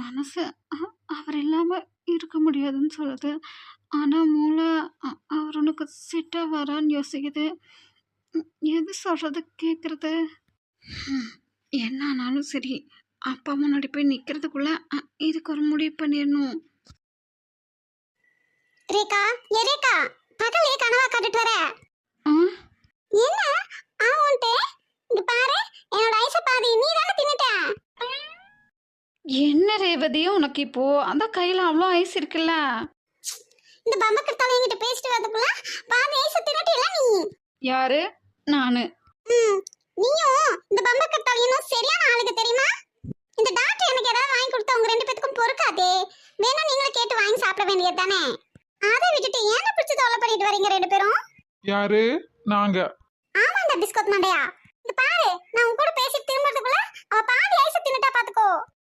மனசு அவர் இல்லாம இருக்க முடியாதுன்னு சொல்லுது. ஆனா மூளை அவர் உனக்கு செட் ஆவாரான்னு யோசிக்குது. எது சொல்றது கேட்கறது? ம், என்ன ஆனாலும் சரி, அப்பா முன்னாடி போய் நிக்கிறதுக்குள்ள இதுக்கு ஒரு முடிவு பண்ணிடணும். ரேகா, ரேகா, பகலே கனவா காட்டுட்டு வர. ஆ, என்ன ஆவுன்ட்டு? இங்க பாரு, என்னோட ஐஸ பாதி நீ தானே தின்னுட்ட. என்ன ரேவதி உனக்கு இப்போ? அதான் கையில அவ்வளோ ஐஸ் இருக்குல்ல. இந்த பம்பக்கத்தால என்கிட்ட பேசிட்டு வரதுக்குள்ள பாதி ஐஸ தின்னுட்டியல நீ. யாரு? நானு. நீயும் இந்த பம்பக்கத்தாலையும் சரியான ஆளுக்கு தெரியுமா? இந்த டாக்டர் எனக்கு ஏதாவது வாங்கி கொடுத்தா உங்க ரெண்டு பேத்துக்கும் பொறுக்காதே. வேணா நீங்களே கேட்டு வாங்கி சாப்பிட வேண்டியது தானே. அதை விட்டுட்டு ஏன் பிடிச்சி தொலை பண்ணிட்டு வரீங்க ரெண்டு பேரும்? யாரு? நாங்க. ஆமாண்டா பிஸ்கட் மண்டையா. இந்த பாரு, நான் உன் கூட பேசி திரும்பறதுக்குள்ள அவ பாதி ஐஸ் தின்னுட்டா பாத்துக்கோ.